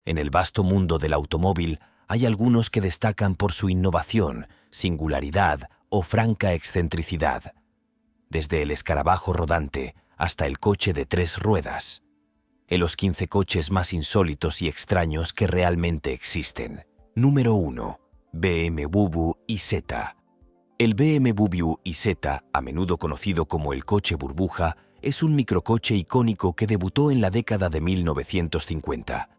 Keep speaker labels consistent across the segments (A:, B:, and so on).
A: En el vasto mundo del automóvil hay algunos que destacan por su innovación, singularidad o franca excentricidad, desde el escarabajo rodante hasta el coche de 3 ruedas. En los 15 coches más insólitos y extraños que realmente existen. Número 1. BMW iZ. El BMW iZ, a menudo conocido como el coche burbuja, es un microcoche icónico que debutó en la década de 1950.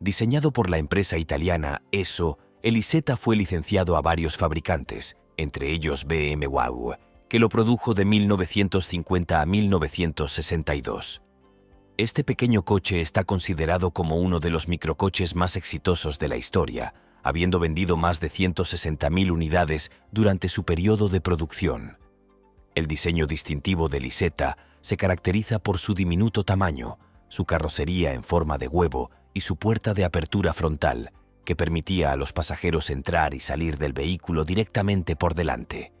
A: Diseñado por la empresa italiana ESO, el iZ fue licenciado a varios fabricantes, entre ellos BMW, que lo produjo de 1950 a 1962. Este pequeño coche está considerado como uno de los microcoches más exitosos de la historia, habiendo vendido más de 160.000 unidades durante su periodo de producción. El diseño distintivo del iZ se caracteriza por su diminuto tamaño, su carrocería en forma de huevo y su puerta de apertura frontal, que permitía a los pasajeros entrar y salir del vehículo directamente por delante.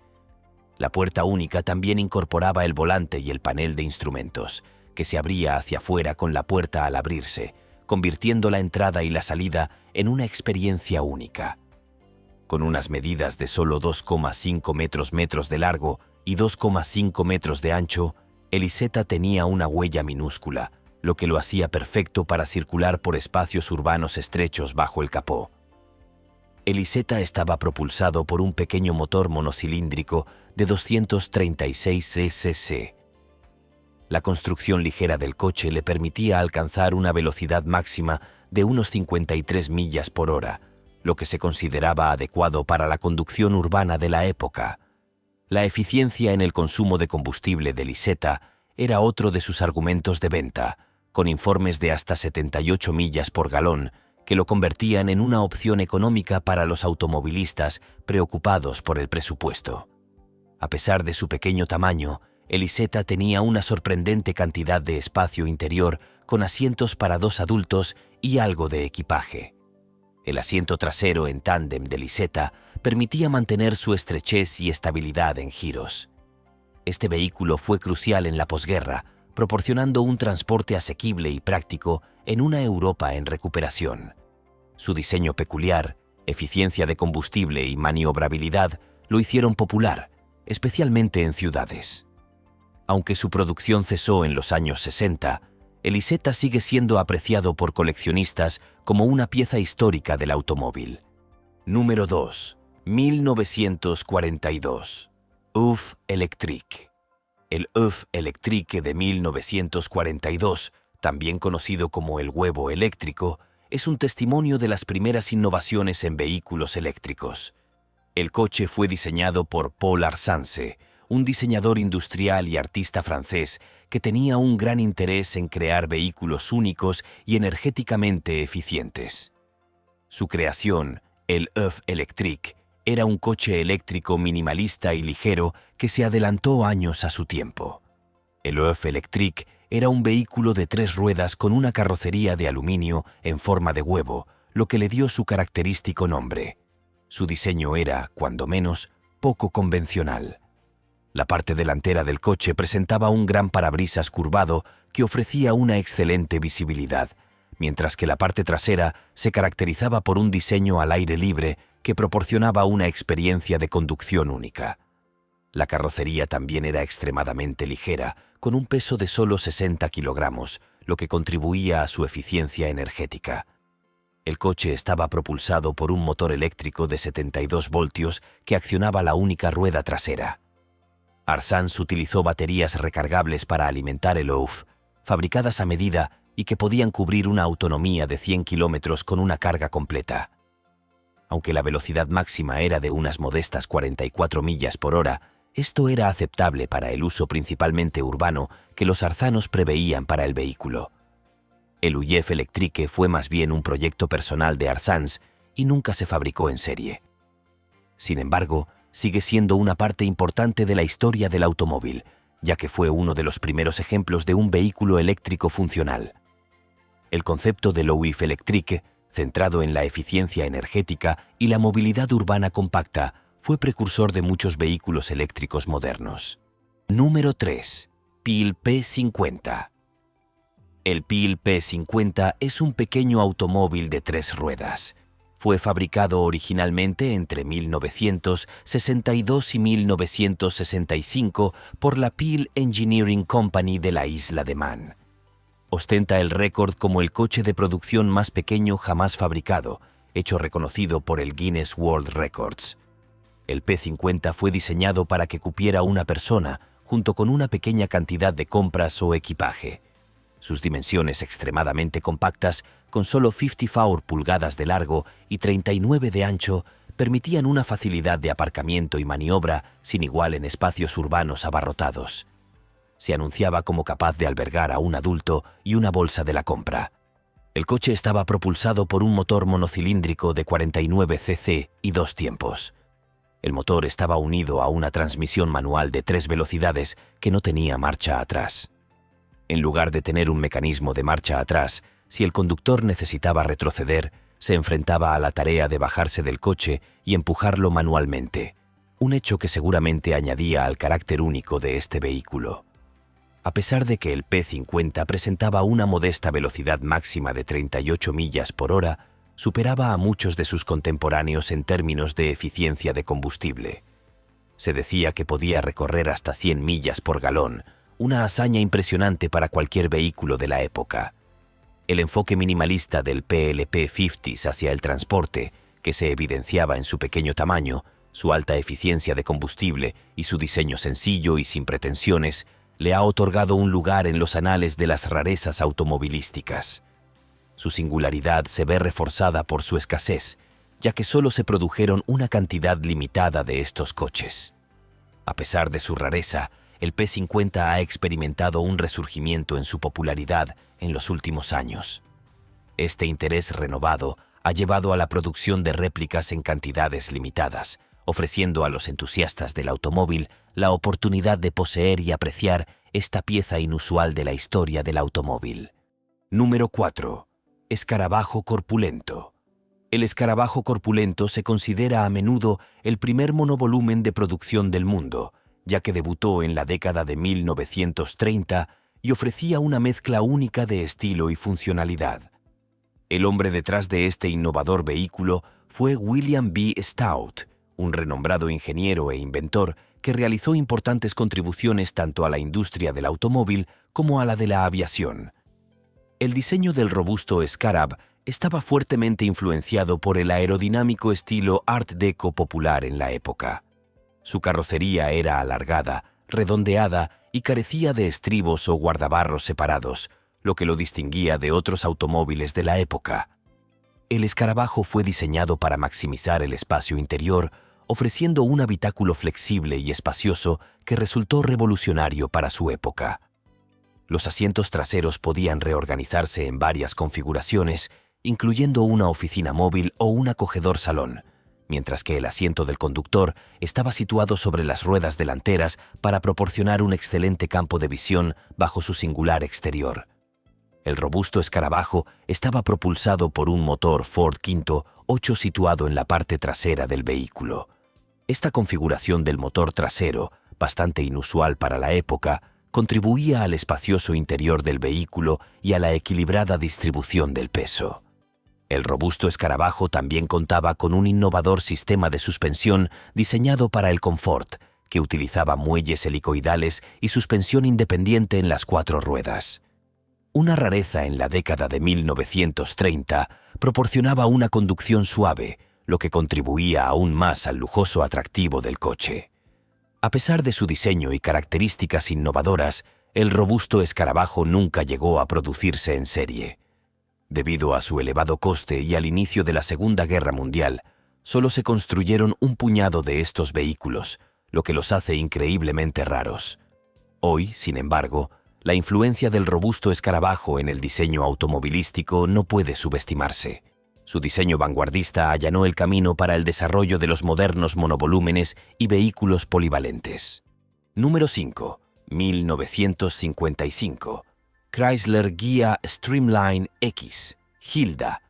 A: La puerta única también incorporaba el volante y el panel de instrumentos, que se abría hacia afuera con la puerta al abrirse, convirtiendo la entrada y la salida en una experiencia única. Con unas medidas de solo 2,5 metros de largo y 2,5 metros de ancho, el iZ tenía una huella minúscula, lo que lo hacía perfecto para circular por espacios urbanos estrechos bajo el capó. El iZ estaba propulsado por un pequeño motor monocilíndrico de 236 cc. La construcción ligera del coche le permitía alcanzar una velocidad máxima de unos 53 millas por hora, lo que se consideraba adecuado para la conducción urbana de la época. La eficiencia en el consumo de combustible del iZ era otro de sus argumentos de venta, con informes de hasta 78 millas por galón, que lo convertían en una opción económica para los automovilistas preocupados por el presupuesto. A pesar de su pequeño tamaño, el iZ tenía una sorprendente cantidad de espacio interior con asientos para 2 adultos y algo de equipaje. El asiento trasero en tándem del iZ permitía mantener su estrechez y estabilidad en giros. Este vehículo fue crucial en la posguerra, proporcionando un transporte asequible y práctico en una Europa en recuperación. Su diseño peculiar, eficiencia de combustible y maniobrabilidad lo hicieron popular, especialmente en ciudades. Aunque su producción cesó en los años 60, el iZ sigue siendo apreciado por coleccionistas como una pieza histórica del automóvil. Número 2. 1942. UF Electric. El UF Electric de 1942, también conocido como el huevo eléctrico, es un testimonio de las primeras innovaciones en vehículos eléctricos. El coche fue diseñado por Paul Arsance, un diseñador industrial y artista francés que tenía un gran interés en crear vehículos únicos y energéticamente eficientes. Su creación, el UF Electric, era un coche eléctrico minimalista y ligero que se adelantó años a su tiempo. El UF Electric era un vehículo de 3 ruedas con una carrocería de aluminio en forma de huevo, lo que le dio su característico nombre. Su diseño era, cuando menos, poco convencional. La parte delantera del coche presentaba un gran parabrisas curvado que ofrecía una excelente visibilidad, mientras que la parte trasera se caracterizaba por un diseño al aire libre que proporcionaba una experiencia de conducción única. La carrocería también era extremadamente ligera, con un peso de solo 60 kilogramos, lo que contribuía a su eficiencia energética. El coche estaba propulsado por un motor eléctrico de 72 voltios que accionaba la única rueda trasera. Arsance utilizó baterías recargables para alimentar el UF, fabricadas a medida y que podían cubrir una autonomía de 100 kilómetros con una carga completa. Aunque la velocidad máxima era de unas modestas 44 millas por hora, esto era aceptable para el uso principalmente urbano que los arzanos preveían para el vehículo. El UF Electric fue más bien un proyecto personal de Arsance y nunca se fabricó en serie. Sin embargo, sigue siendo una parte importante de la historia del automóvil, ya que fue uno de los primeros ejemplos de un vehículo eléctrico funcional. El concepto del UF Electric, centrado en la eficiencia energética y la movilidad urbana compacta, fue precursor de muchos vehículos eléctricos modernos. Número 3. Pil P50. El Peel P50 es un pequeño automóvil de 3 ruedas. Fue fabricado originalmente entre 1962 y 1965 por la Peel Engineering Company de la isla de Man. Ostenta el récord como el coche de producción más pequeño jamás fabricado, hecho reconocido por el Guinness World Records. El P50 fue diseñado para que cupiera una persona, junto con una pequeña cantidad de compras o equipaje. Sus dimensiones extremadamente compactas, con solo 54 pulgadas de largo y 39 de ancho, permitían una facilidad de aparcamiento y maniobra sin igual en espacios urbanos abarrotados. Se anunciaba como capaz de albergar a un adulto y una bolsa de la compra. El coche estaba propulsado por un motor monocilíndrico de 49 cc y 2 tiempos. El motor estaba unido a una transmisión manual de 3 velocidades que no tenía marcha atrás. En lugar de tener un mecanismo de marcha atrás, si el conductor necesitaba retroceder, se enfrentaba a la tarea de bajarse del coche y empujarlo manualmente, un hecho que seguramente añadía al carácter único de este vehículo. A pesar de que el P50 presentaba una modesta velocidad máxima de 38 millas por hora, superaba a muchos de sus contemporáneos en términos de eficiencia de combustible. Se decía que podía recorrer hasta 100 millas por galón, una hazaña impresionante para cualquier vehículo de la época. El enfoque minimalista del PLP 50 hacia el transporte, que se evidenciaba en su pequeño tamaño, su alta eficiencia de combustible y su diseño sencillo y sin pretensiones, le ha otorgado un lugar en los anales de las rarezas automovilísticas. Su singularidad se ve reforzada por su escasez, ya que solo se produjeron una cantidad limitada de estos coches. A pesar de su rareza, el P50 ha experimentado un resurgimiento en su popularidad en los últimos años. Este interés renovado ha llevado a la producción de réplicas en cantidades limitadas, ofreciendo a los entusiastas del automóvil la oportunidad de poseer y apreciar esta pieza inusual de la historia del automóvil. Número 4. Escarabajo corpulento. El escarabajo corpulento se considera a menudo el primer monovolumen de producción del mundo, ya que debutó en la década de 1930 y ofrecía una mezcla única de estilo y funcionalidad. El hombre detrás de este innovador vehículo fue William B. Stout, un renombrado ingeniero e inventor que realizó importantes contribuciones tanto a la industria del automóvil como a la de la aviación. El diseño del robusto Scarab estaba fuertemente influenciado por el aerodinámico estilo Art Deco popular en la época. Su carrocería era alargada, redondeada y carecía de estribos o guardabarros separados, lo que lo distinguía de otros automóviles de la época. El escarabajo fue diseñado para maximizar el espacio interior, ofreciendo un habitáculo flexible y espacioso que resultó revolucionario para su época. Los asientos traseros podían reorganizarse en varias configuraciones, incluyendo una oficina móvil o un acogedor salón, mientras que el asiento del conductor estaba situado sobre las ruedas delanteras para proporcionar un excelente campo de visión bajo su singular exterior. El robusto escarabajo estaba propulsado por un motor Ford V 8 situado en la parte trasera del vehículo. Esta configuración del motor trasero, bastante inusual para la época, contribuía al espacioso interior del vehículo y a la equilibrada distribución del peso. El robusto escarabajo también contaba con un innovador sistema de suspensión diseñado para el confort, que utilizaba muelles helicoidales y suspensión independiente en las 4 ruedas. Una rareza en la década de 1930, proporcionaba una conducción suave, lo que contribuía aún más al lujoso atractivo del coche. A pesar de su diseño y características innovadoras, el robusto escarabajo nunca llegó a producirse en serie. Debido a su elevado coste y al inicio de la Segunda Guerra Mundial, solo se construyeron un puñado de estos vehículos, lo que los hace increíblemente raros. Hoy, sin embargo, la influencia del robusto escarabajo en el diseño automovilístico no puede subestimarse. Su diseño vanguardista allanó el camino para el desarrollo de los modernos monovolúmenes y vehículos polivalentes. Número 5. 1955. Chrysler Ghia Streamline X, Hilda.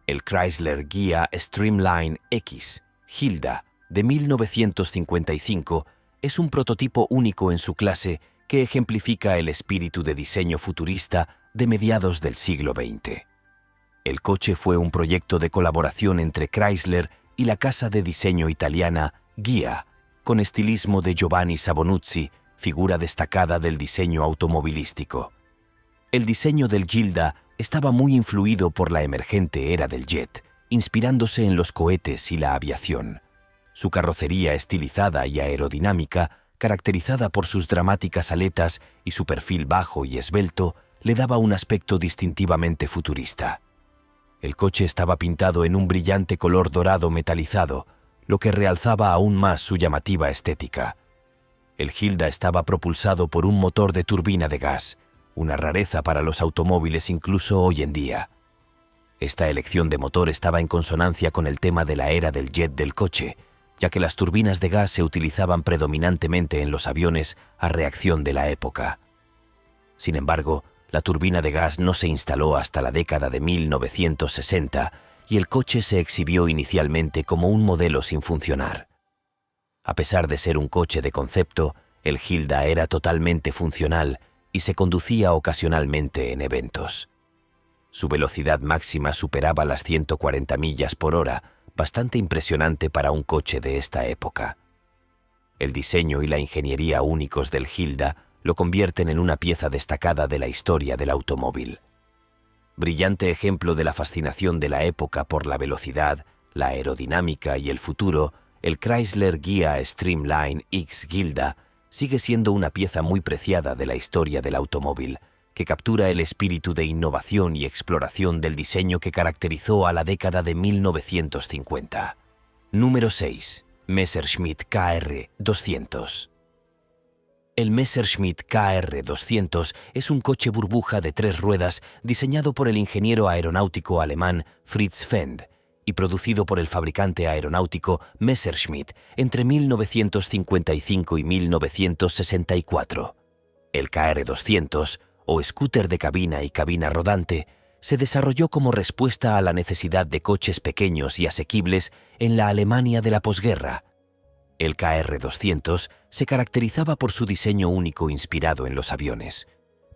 A: El Chrysler Ghia Streamline X, Hilda, de 1955, es un prototipo único en su clase que ejemplifica el espíritu de diseño futurista de mediados del siglo XX. El coche fue un proyecto de colaboración entre Chrysler y la casa de diseño italiana Ghia, con estilismo de Giovanni Sabonuzzi, figura destacada del diseño automovilístico. El diseño del Gilda estaba muy influido por la emergente era del jet, inspirándose en los cohetes y la aviación. Su carrocería estilizada y aerodinámica, caracterizada por sus dramáticas aletas y su perfil bajo y esbelto, le daba un aspecto distintivamente futurista. El coche estaba pintado en un brillante color dorado metalizado, lo que realzaba aún más su llamativa estética. El Gilda estaba propulsado por un motor de turbina de gas, una rareza para los automóviles incluso hoy en día. Esta elección de motor estaba en consonancia con el tema de la era del jet del coche, ya que las turbinas de gas se utilizaban predominantemente en los aviones a reacción de la época. Sin embargo, la turbina de gas no se instaló hasta la década de 1960 y el coche se exhibió inicialmente como un modelo sin funcionar. A pesar de ser un coche de concepto, el Gilda era totalmente funcional y se conducía ocasionalmente en eventos. Su velocidad máxima superaba las 140 millas por hora, bastante impresionante para un coche de esta época. El diseño y la ingeniería únicos del Gilda lo convierten en una pieza destacada de la historia del automóvil. Brillante ejemplo de la fascinación de la época por la velocidad, la aerodinámica y el futuro, el Chrysler Ghia Streamline X Gilda sigue siendo una pieza muy preciada de la historia del automóvil, que captura el espíritu de innovación y exploración del diseño que caracterizó a la década de 1950. Número 6. Messerschmitt KR 200. El Messerschmitt KR 200 es un coche burbuja de 3 ruedas diseñado por el ingeniero aeronáutico alemán Fritz Fend y producido por el fabricante aeronáutico Messerschmitt entre 1955 y 1964. El KR 200, o scooter de cabina y cabina rodante, se desarrolló como respuesta a la necesidad de coches pequeños y asequibles en la Alemania de la posguerra. El KR 200 se caracterizaba por su diseño único inspirado en los aviones.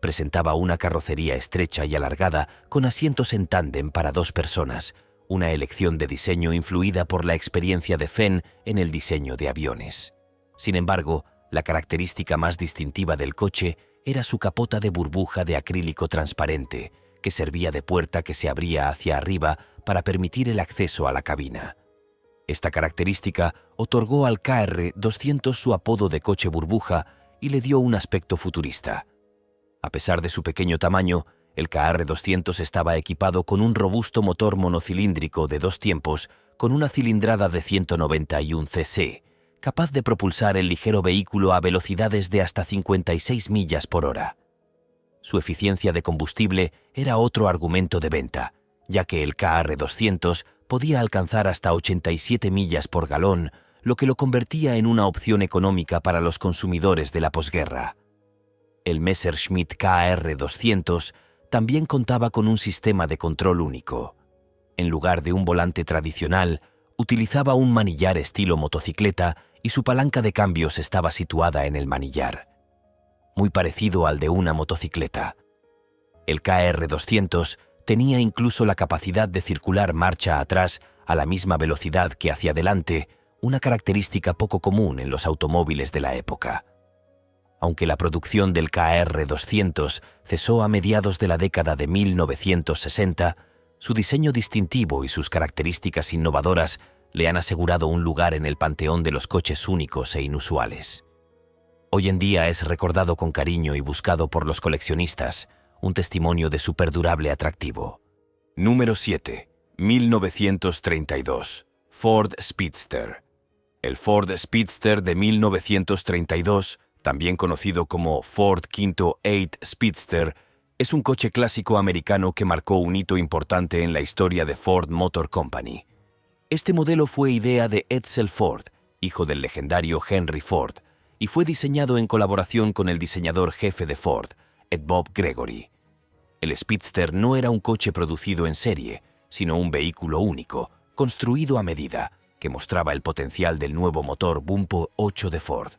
A: Presentaba una carrocería estrecha y alargada con asientos en tándem para 2 personas, una elección de diseño influida por la experiencia de Fenn en el diseño de aviones. Sin embargo, la característica más distintiva del coche era su capota de burbuja de acrílico transparente, que servía de puerta que se abría hacia arriba para permitir el acceso a la cabina. Esta característica otorgó al KR 200 su apodo de coche burbuja y le dio un aspecto futurista. A pesar de su pequeño tamaño, el KR 200 estaba equipado con un robusto motor monocilíndrico de 2 tiempos con una cilindrada de 191 cc, capaz de propulsar el ligero vehículo a velocidades de hasta 56 millas por hora. Su eficiencia de combustible era otro argumento de venta, ya que el KR 200 podía alcanzar hasta 87 millas por galón, lo que lo convertía en una opción económica para los consumidores de la posguerra. El Messerschmitt KR 200 también contaba con un sistema de control único. En lugar de un volante tradicional, utilizaba un manillar estilo motocicleta y su palanca de cambios estaba situada en el manillar, muy parecido al de una motocicleta. El KR 200 tenía incluso la capacidad de circular marcha atrás a la misma velocidad que hacia adelante, una característica poco común en los automóviles de la época. Aunque la producción del KR 200 cesó a mediados de la década de 1960, su diseño distintivo y sus características innovadoras le han asegurado un lugar en el panteón de los coches únicos e inusuales. Hoy en día es recordado con cariño y buscado por los coleccionistas, un testimonio de su perdurable atractivo. Número 7. 1932. Ford Speedster. El Ford Speedster de 1932, también conocido como Ford V 8 Speedster, es un coche clásico americano que marcó un hito importante en la historia de Ford Motor Company. Este modelo fue idea de Edsel Ford, hijo del legendario Henry Ford, y fue diseñado en colaboración con el diseñador jefe de Ford, Ed Bob Gregory. El Speedster no era un coche producido en serie, sino un vehículo único, construido a medida, que mostraba el potencial del nuevo motor Bumpo 8 de Ford.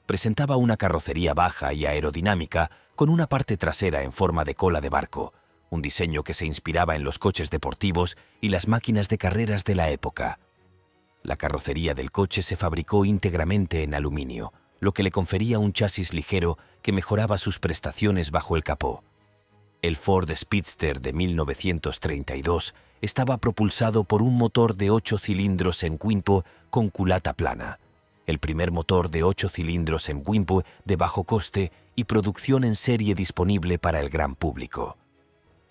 A: presentaba una carrocería baja y aerodinámica con una parte trasera en forma de cola de barco, un diseño que se inspiraba en los coches deportivos y las máquinas de carreras de la época. La carrocería del coche se fabricó íntegramente en aluminio, lo que le confería un chasis ligero que mejoraba sus prestaciones bajo el capó. El Ford Speedster de 1932 estaba propulsado por un motor de 8 cilindros en Wimpo con culata plana, el primer motor de 8 cilindros en Wimpo de bajo coste y producción en serie disponible para el gran público.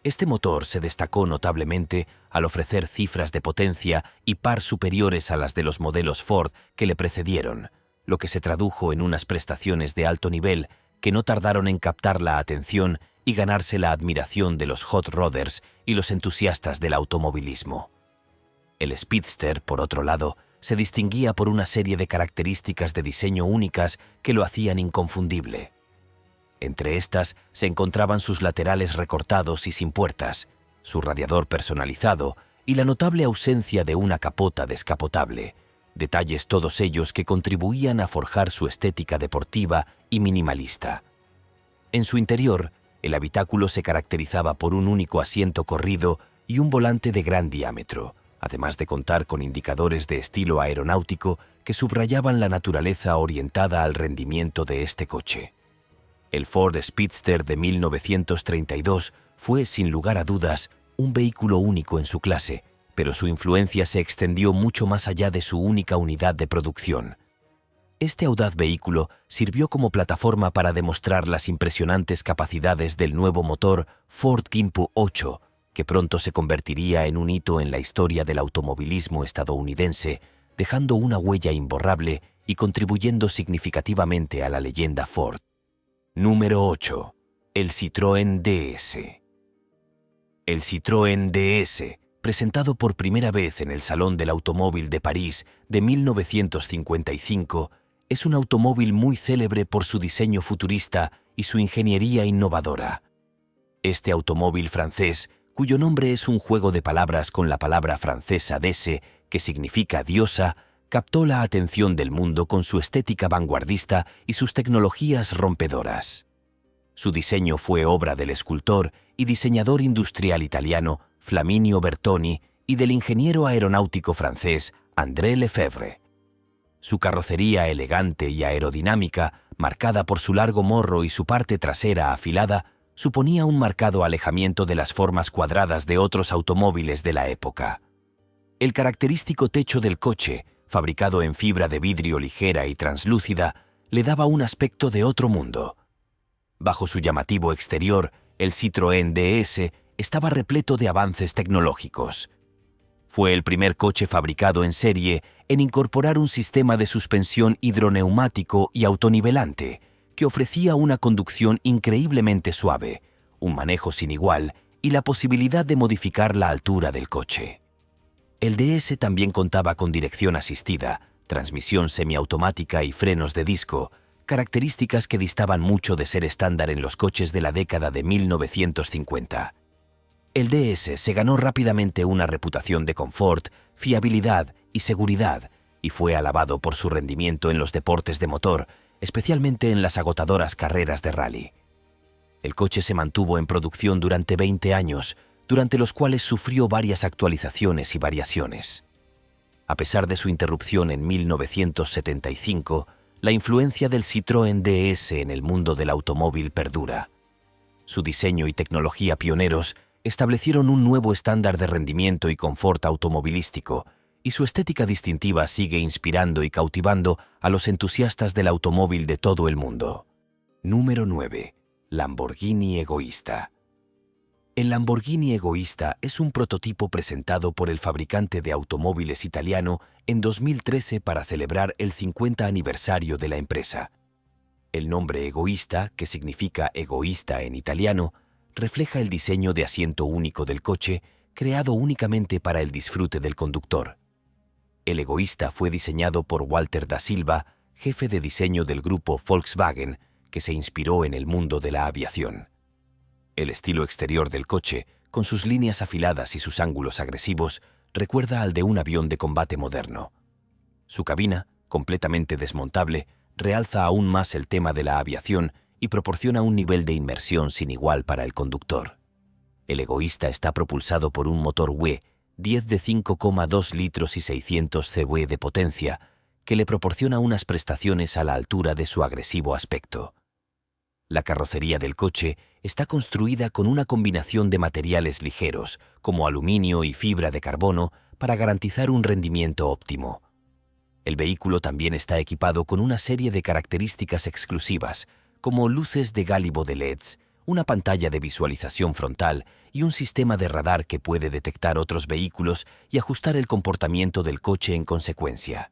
A: Este motor se destacó notablemente al ofrecer cifras de potencia y par superiores a las de los modelos Ford que le precedieron, lo que se tradujo en unas prestaciones de alto nivel que no tardaron en captar la atención y ganarse la admiración de los hot rodders y los entusiastas del automovilismo. El Speedster, por otro lado, se distinguía por una serie de características de diseño únicas que lo hacían inconfundible. Entre estas se encontraban sus laterales recortados y sin puertas, su radiador personalizado y la notable ausencia de una capota descapotable, detalles todos ellos que contribuían a forjar su estética deportiva y minimalista. En su interior, el habitáculo se caracterizaba por un único asiento corrido y un volante de gran diámetro, además de contar con indicadores de estilo aeronáutico que subrayaban la naturaleza orientada al rendimiento de este coche. El Ford Speedster de 1932 fue, sin lugar a dudas, un vehículo único en su clase, pero su influencia se extendió mucho más allá de su única unidad de producción. Este audaz vehículo sirvió como plataforma para demostrar las impresionantes capacidades del nuevo motor Ford Gimpo 8, que pronto se convertiría en un hito en la historia del automovilismo estadounidense, dejando una huella imborrable y contribuyendo significativamente a la leyenda Ford. Número 8. El Citroën DS. El Citroën DS, presentado por primera vez en el Salón del Automóvil de París de 1955, es un automóvil muy célebre por su diseño futurista y su ingeniería innovadora. Este automóvil francés, cuyo nombre es un juego de palabras con la palabra francesa Dese, que significa diosa, captó la atención del mundo con su estética vanguardista y sus tecnologías rompedoras. Su diseño fue obra del escultor y diseñador industrial italiano Flaminio Bertoni y del ingeniero aeronáutico francés André Lefebvre. Su carrocería elegante y aerodinámica, marcada por su largo morro y su parte trasera afilada, suponía un marcado alejamiento de las formas cuadradas de otros automóviles de la época. El característico techo del coche, fabricado en fibra de vidrio ligera y translúcida, le daba un aspecto de otro mundo. Bajo su llamativo exterior, el Citroën DS estaba repleto de avances tecnológicos. Fue el primer coche fabricado en serie en incorporar un sistema de suspensión hidroneumático y autonivelante, que ofrecía una conducción increíblemente suave, un manejo sin igual y la posibilidad de modificar la altura del coche. El DS también contaba con dirección asistida, transmisión semiautomática y frenos de disco, características que distaban mucho de ser estándar en los coches de la década de 1950. El DS se ganó rápidamente una reputación de confort, fiabilidad y seguridad, y fue alabado por su rendimiento en los deportes de motor, especialmente en las agotadoras carreras de rally. El coche se mantuvo en producción durante 20 años, durante los cuales sufrió varias actualizaciones y variaciones. A pesar de su interrupción en 1975, la influencia del Citroën DS en el mundo del automóvil perdura. Su diseño y tecnología pioneros establecieron un nuevo estándar de rendimiento y confort automovilístico, y su estética distintiva sigue inspirando y cautivando a los entusiastas del automóvil de todo el mundo. Número 9. Lamborghini Egoista. El Lamborghini Egoista es un prototipo presentado por el fabricante de automóviles italiano en 2013 para celebrar el 50 aniversario de la empresa. El nombre Egoista, que significa egoísta en italiano, refleja el diseño de asiento único del coche, creado únicamente para el disfrute del conductor. El Egoista fue diseñado por Walter da Silva, jefe de diseño del grupo Volkswagen, que se inspiró en el mundo de la aviación. El estilo exterior del coche, con sus líneas afiladas y sus ángulos agresivos, recuerda al de un avión de combate moderno. Su cabina, completamente desmontable, realza aún más el tema de la aviación y proporciona un nivel de inmersión sin igual para el conductor. El Egoísta está propulsado por un motor WE 10 de 5,2 litros y 600 cv de potencia, que le proporciona unas prestaciones a la altura de su agresivo aspecto. La carrocería del coche está construida con una combinación de materiales ligeros, como aluminio y fibra de carbono, para garantizar un rendimiento óptimo. El vehículo también está equipado con una serie de características exclusivas, como luces de gálibo de LEDs, una pantalla de visualización frontal y un sistema de radar que puede detectar otros vehículos y ajustar el comportamiento del coche en consecuencia.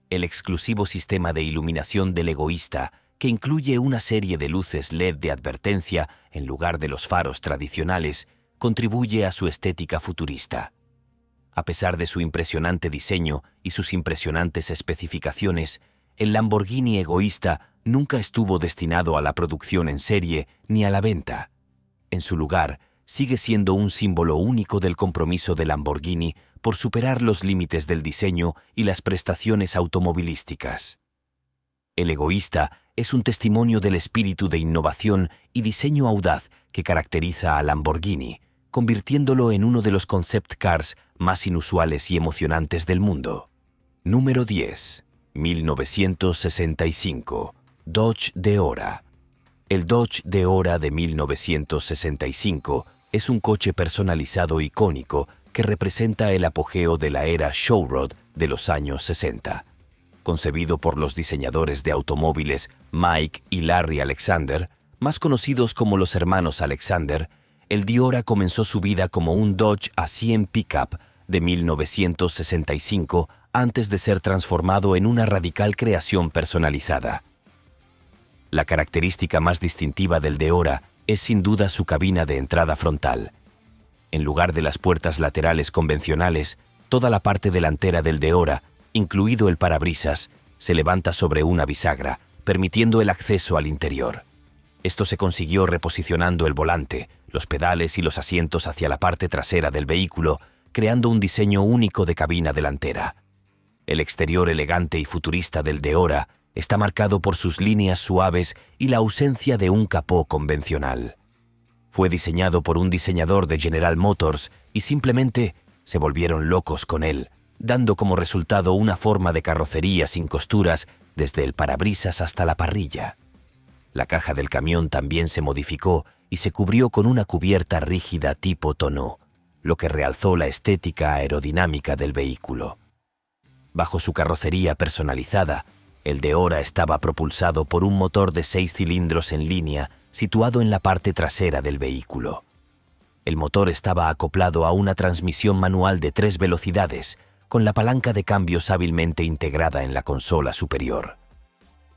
A: El exclusivo sistema de iluminación del Egoísta, que incluye una serie de luces LED de advertencia en lugar de los faros tradicionales, contribuye a su estética futurista. A pesar de su impresionante diseño y sus impresionantes especificaciones, el Lamborghini Egoísta nunca estuvo destinado a la producción en serie ni a la venta. En su lugar, sigue siendo un símbolo único del compromiso de Lamborghini por superar los límites del diseño y las prestaciones automovilísticas. El Egoísta es un testimonio del espíritu de innovación y diseño audaz que caracteriza a Lamborghini, convirtiéndolo en uno de los concept cars más inusuales y emocionantes del mundo. Número 10. 1965. Dodge Deora. El Dodge Deora de 1965 es un coche personalizado icónico que representa el apogeo de la era showroad de los años 60. Concebido por los diseñadores de automóviles Mike y Larry Alexander, más conocidos como los hermanos Alexander, el Deora comenzó su vida como un Dodge A100 Pickup de 1965 antes de ser transformado en una radical creación personalizada. La característica más distintiva del Deora es sin duda su cabina de entrada frontal. En lugar de las puertas laterales convencionales, toda la parte delantera del Deora, incluido el parabrisas, se levanta sobre una bisagra, permitiendo el acceso al interior. Esto se consiguió reposicionando el volante, los pedales y los asientos hacia la parte trasera del vehículo, creando un diseño único de cabina delantera. El exterior elegante y futurista del Deora está marcado por sus líneas suaves y la ausencia de un capó convencional. Fue diseñado por un diseñador de General Motors y simplemente se volvieron locos con él, dando como resultado una forma de carrocería sin costuras desde el parabrisas hasta la parrilla. La caja del camión también se modificó y se cubrió con una cubierta rígida tipo tonneau, lo que realzó la estética aerodinámica del vehículo. Bajo su carrocería personalizada, el Deora estaba propulsado por un motor de 6 cilindros en línea situado en la parte trasera del vehículo. El motor estaba acoplado a una transmisión manual de 3 velocidades, con la palanca de cambios hábilmente integrada en la consola superior.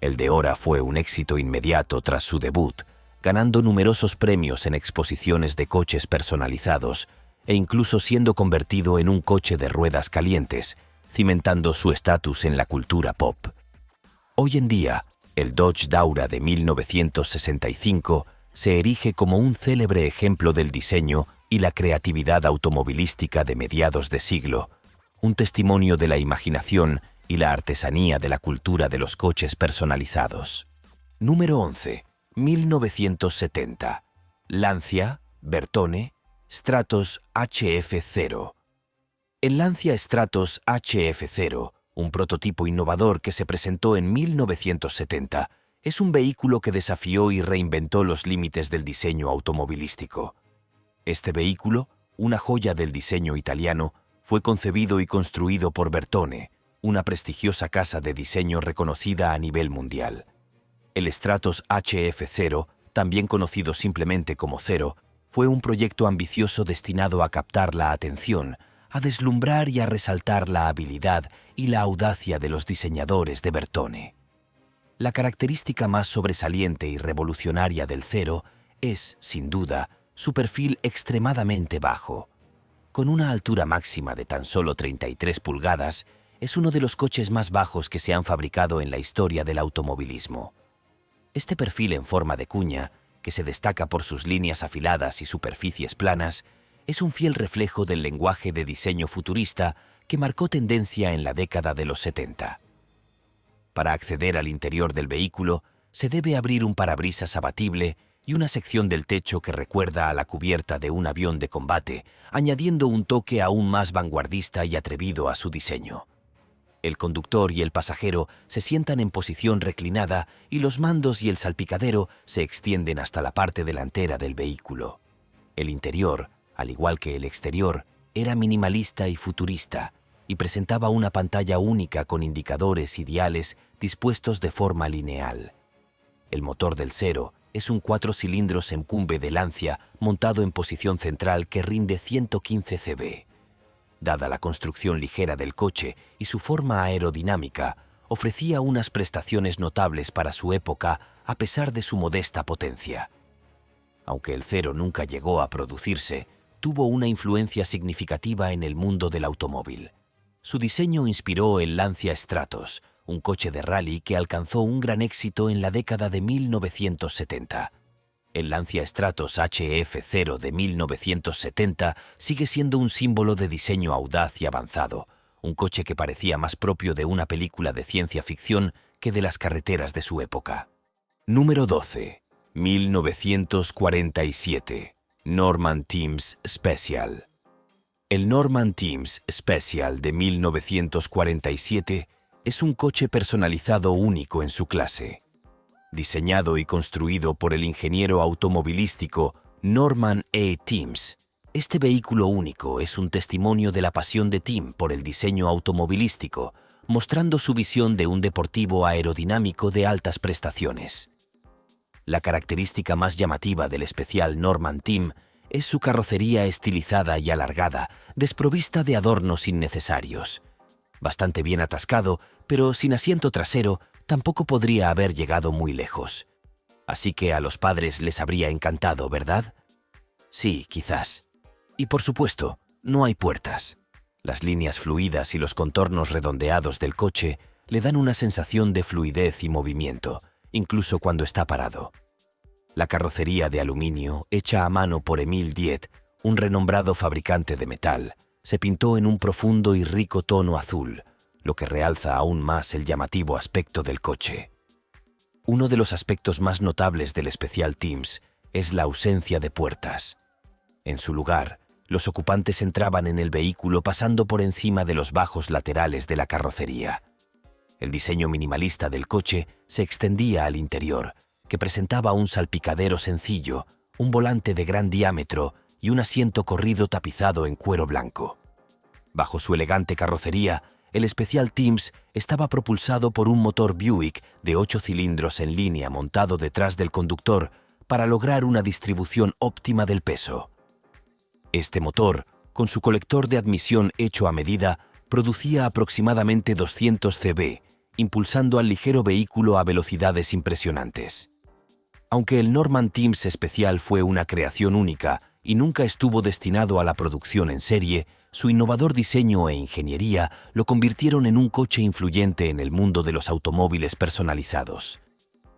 A: El Deora fue un éxito inmediato tras su debut, ganando numerosos premios en exposiciones de coches personalizados e incluso siendo convertido en un coche de ruedas calientes, cimentando su estatus en la cultura pop. Hoy en día, el Dodge Deora de 1965 se erige como un célebre ejemplo del diseño y la creatividad automovilística de mediados de siglo, un testimonio de la imaginación y la artesanía de la cultura de los coches personalizados. Número 11. 1970. Lancia, Bertone, Stratos HF0. El Lancia Stratos HF0, un prototipo innovador que se presentó en 1970, es un vehículo que desafió y reinventó los límites del diseño automovilístico. Este vehículo, una joya del diseño italiano, fue concebido y construido por Bertone, una prestigiosa casa de diseño reconocida a nivel mundial. El Stratos HF0, también conocido simplemente como Cero, fue un proyecto ambicioso destinado a captar la atención, a deslumbrar y a resaltar la habilidad y la audacia de los diseñadores de Bertone. La característica más sobresaliente y revolucionaria del Cero es, sin duda, su perfil extremadamente bajo. Con una altura máxima de tan solo 33 pulgadas, es uno de los coches más bajos que se han fabricado en la historia del automovilismo. Este perfil en forma de cuña, que se destaca por sus líneas afiladas y superficies planas, es un fiel reflejo del lenguaje de diseño futurista que marcó tendencia en la década de los 70. Para acceder al interior del vehículo, se debe abrir un parabrisas abatible y una sección del techo que recuerda a la cubierta de un avión de combate, añadiendo un toque aún más vanguardista y atrevido a su diseño. El conductor y el pasajero se sientan en posición reclinada y los mandos y el salpicadero se extienden hasta la parte delantera del vehículo. El interior, al igual que el exterior, era minimalista y futurista y presentaba una pantalla única con indicadores y diales dispuestos de forma lineal. El motor del Zero es un 4 cilindros en cumbe de Lancia montado en posición central que rinde 115 cb. Dada la construcción ligera del coche y su forma aerodinámica, ofrecía unas prestaciones notables para su época a pesar de su modesta potencia. Aunque el Zero nunca llegó a producirse, tuvo una influencia significativa en el mundo del automóvil. Su diseño inspiró el Lancia Stratos, un coche de rally que alcanzó un gran éxito en la década de 1970. El Lancia Stratos HF0 de 1970 sigue siendo un símbolo de diseño audaz y avanzado, un coche que parecía más propio de una película de ciencia ficción que de las carreteras de su época. Número 12. 1947. Norman Thames Special. El Norman Thames Special de 1947 es un coche personalizado único en su clase. Diseñado y construido por el ingeniero automovilístico Norman E. Thames, este vehículo único es un testimonio de la pasión de Tim por el diseño automovilístico, mostrando su visión de un deportivo aerodinámico de altas prestaciones. La característica más llamativa del especial Norman Thames es su carrocería estilizada y alargada, desprovista de adornos innecesarios. Bastante bien atascado, pero sin asiento trasero, tampoco podría haber llegado muy lejos. Así que a los padres les habría encantado, ¿verdad? Sí, quizás. Y por supuesto, no hay puertas. Las líneas fluidas y los contornos redondeados del coche le dan una sensación de fluidez y movimiento, incluso cuando está parado. La carrocería de aluminio, hecha a mano por Emil Diet, un renombrado fabricante de metal, se pintó en un profundo y rico tono azul, lo que realza aún más el llamativo aspecto del coche. Uno de los aspectos más notables del especial Thames es la ausencia de puertas. En su lugar, los ocupantes entraban en el vehículo pasando por encima de los bajos laterales de la carrocería. El diseño minimalista del coche se extendía al interior, que presentaba un salpicadero sencillo, un volante de gran diámetro y un asiento corrido tapizado en cuero blanco. Bajo su elegante carrocería, el especial Thames estaba propulsado por un motor Buick de 8 cilindros en línea montado detrás del conductor para lograr una distribución óptima del peso. Este motor, con su colector de admisión hecho a medida, producía aproximadamente 200 cb, impulsando al ligero vehículo a velocidades impresionantes. Aunque el Norman Thames Special fue una creación única y nunca estuvo destinado a la producción en serie, su innovador diseño e ingeniería lo convirtieron en un coche influyente en el mundo de los automóviles personalizados.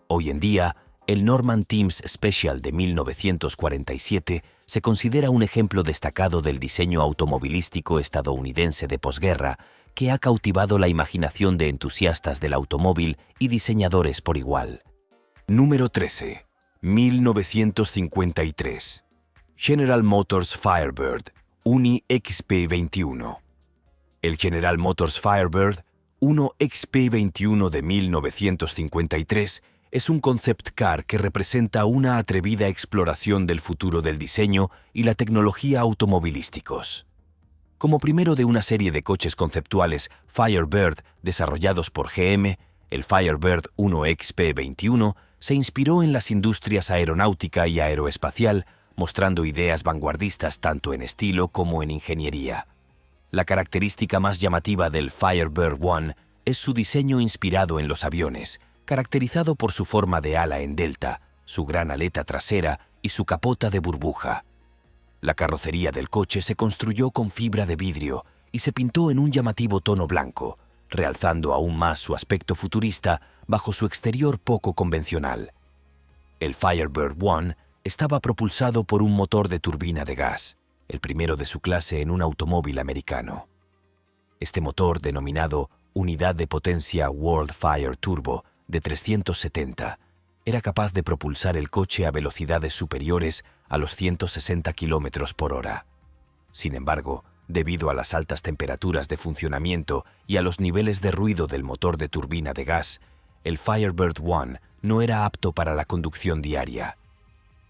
A: Hoy en día, el Norman Thames Special de 1947 se considera un ejemplo destacado del diseño automovilístico estadounidense de posguerra que ha cautivado la imaginación de entusiastas del automóvil y diseñadores por igual. Número 13. 1953. General Motors Firebird Uni XP21. El General Motors Firebird 1 XP21 de 1953 es un concept car que representa una atrevida exploración del futuro del diseño y la tecnología automovilísticos. Como primero de una serie de coches conceptuales Firebird desarrollados por GM, el Firebird 1 XP21 se inspiró en las industrias aeronáutica y aeroespacial, mostrando ideas vanguardistas tanto en estilo como en ingeniería. La característica más llamativa del Firebird 1 es su diseño inspirado en los aviones, caracterizado por su forma de ala en delta, su gran aleta trasera y su capota de burbuja. La carrocería del coche se construyó con fibra de vidrio y se pintó en un llamativo tono blanco, realzando aún más su aspecto futurista bajo su exterior poco convencional. El Firebird 1 estaba propulsado por un motor de turbina de gas, el primero de su clase en un automóvil americano. Este motor, denominado unidad de potencia WorldFire Turbo de 370, era capaz de propulsar el coche a velocidades superiores a los 160 km por hora. Sin embargo, debido a las altas temperaturas de funcionamiento y a los niveles de ruido del motor de turbina de gas, el Firebird 1 no era apto para la conducción diaria.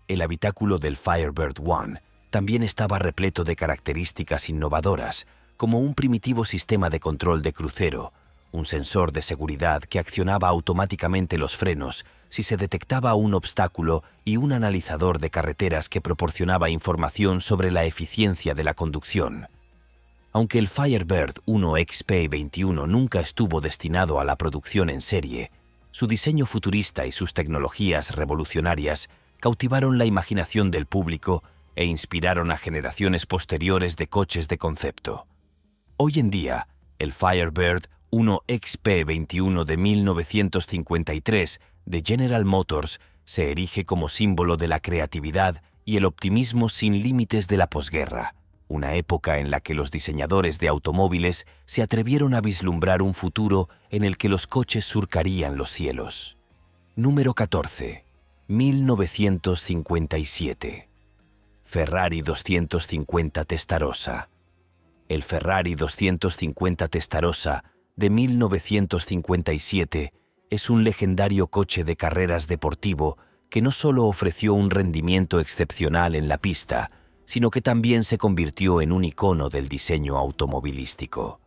A: El habitáculo del Firebird 1 también estaba repleto de características innovadoras, como un primitivo sistema de control de crucero, un sensor de seguridad que accionaba automáticamente los frenos si se detectaba un obstáculo y un analizador de carreteras que proporcionaba información sobre la eficiencia de la conducción. Aunque el Firebird 1 XP21 nunca estuvo destinado a la producción en serie, su diseño futurista y sus tecnologías revolucionarias cautivaron la imaginación del público e inspiraron a generaciones posteriores de coches de concepto. Hoy en día, el Firebird 1 XP21 de 1953 de General Motors se erige como símbolo de la creatividad y el optimismo sin límites de la posguerra, una época en la que los diseñadores de automóviles se atrevieron a vislumbrar un futuro en el que los coches surcarían los cielos. Número 14. 1957. Ferrari 250 Testarossa. El Ferrari 250 Testarossa de 1957 es un legendario coche de carreras deportivo que no solo ofreció un rendimiento excepcional en la pista, sino que también se convirtió en un icono del diseño automovilístico.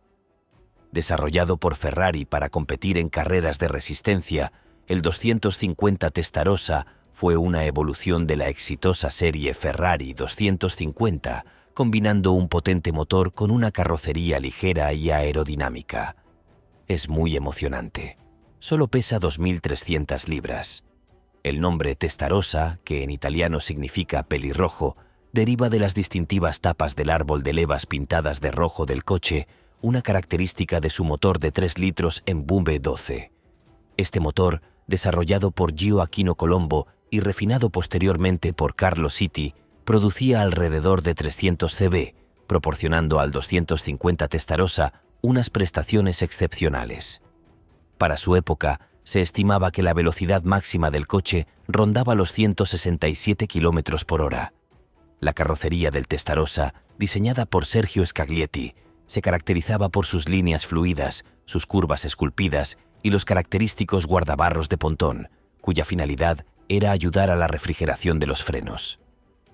A: Desarrollado por Ferrari para competir en carreras de resistencia, el 250 Testarossa fue una evolución de la exitosa serie Ferrari 250, combinando un potente motor con una carrocería ligera y aerodinámica. Es muy emocionante. Solo pesa 2.300 libras. El nombre Testarossa, que en italiano significa pelirrojo, deriva de las distintivas tapas del árbol de levas pintadas de rojo del coche, una característica de su motor de 3 litros en V12. Este motor, desarrollado por Gio Aquino Colombo y refinado posteriormente por Carlo Sitti, producía alrededor de 300 cb, proporcionando al 250 Testarossa unas prestaciones excepcionales. Para su época, se estimaba que la velocidad máxima del coche rondaba los 167 km por hora. La carrocería del Testarossa, diseñada por Sergio Scaglietti, se caracterizaba por sus líneas fluidas, sus curvas esculpidas y los característicos guardabarros de pontón, cuya finalidad era ayudar a la refrigeración de los frenos.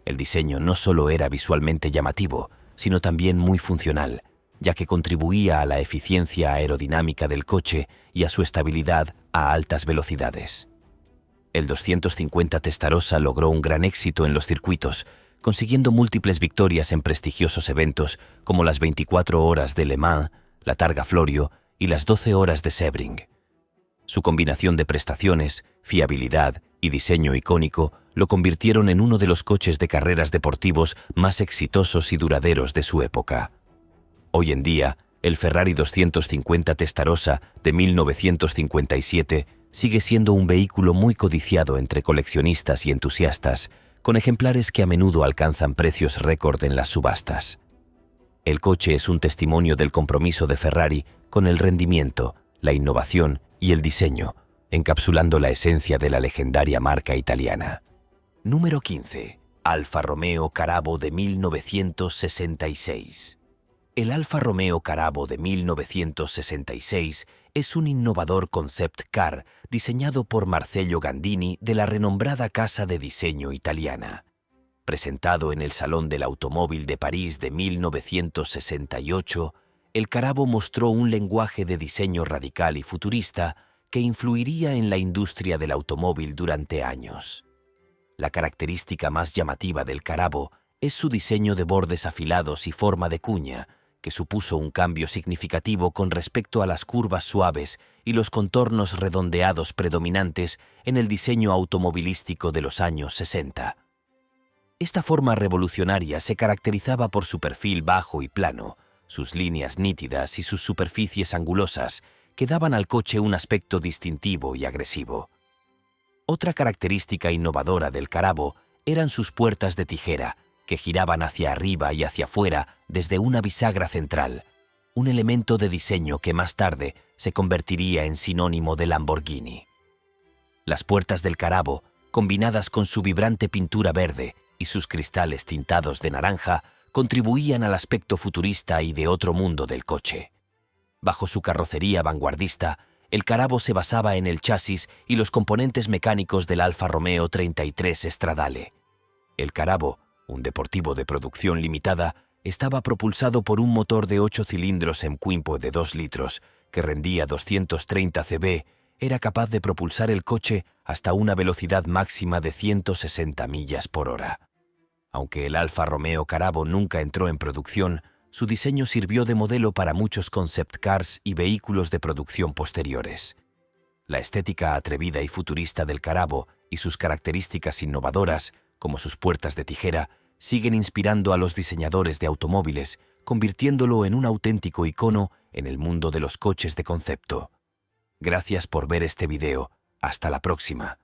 A: El diseño no solo era visualmente llamativo, sino también muy funcional, ya que contribuía a la eficiencia aerodinámica del coche y a su estabilidad a altas velocidades. El 250 Testarossa logró un gran éxito en los circuitos, consiguiendo múltiples victorias en prestigiosos eventos como las 24 horas de Le Mans, la Targa Florio y las 12 horas de Sebring. Su combinación de prestaciones, fiabilidad y diseño icónico lo convirtieron en uno de los coches de carreras deportivos más exitosos y duraderos de su época. Hoy en día, el Ferrari 250 Testarossa de 1957 sigue siendo un vehículo muy codiciado entre coleccionistas y entusiastas, con ejemplares que a menudo alcanzan precios récord en las subastas. El coche es un testimonio del compromiso de Ferrari con el rendimiento, la innovación y el diseño, encapsulando la esencia de la legendaria marca italiana. Número 15. Alfa Romeo Carabo de 1966. El Alfa Romeo Carabo de 1966 es un innovador concept car diseñado por Marcello Gandini de la renombrada casa de diseño italiana. Presentado en el Salón del Automóvil de París de 1968, el Carabo mostró un lenguaje de diseño radical y futurista que influiría en la industria del automóvil durante años. La característica más llamativa del Carabo es su diseño de bordes afilados y forma de cuña, que supuso un cambio significativo con respecto a las curvas suaves y los contornos redondeados predominantes en el diseño automovilístico de los años 60. Esta forma revolucionaria se caracterizaba por su perfil bajo y plano, sus líneas nítidas y sus superficies angulosas, que daban al coche un aspecto distintivo y agresivo. Otra característica innovadora del Carabo eran sus puertas de tijera, que giraban hacia arriba y hacia afuera desde una bisagra central. un elemento de diseño que más tarde se convertiría en sinónimo de Lamborghini. Las puertas del Carabo, combinadas con su vibrante pintura verde y sus cristales tintados de naranja, contribuían al aspecto futurista y de otro mundo del coche. Bajo su carrocería vanguardista, el Carabo se basaba en el chasis y los componentes mecánicos del Alfa Romeo 33 Stradale. El Carabo, un deportivo de producción limitada, estaba propulsado por un motor de 8 cilindros en Quimpo de 2 litros, que rendía 230 cb, era capaz de propulsar el coche hasta una velocidad máxima de 160 millas por hora. Aunque el Alfa Romeo Carabo nunca entró en producción, su diseño sirvió de modelo para muchos concept cars y vehículos de producción posteriores. La estética atrevida y futurista del Carabo y sus características innovadoras, como sus puertas de tijera, siguen inspirando a los diseñadores de automóviles, convirtiéndolo en un auténtico icono en el mundo de los coches de concepto. Gracias por ver este video. Hasta la próxima.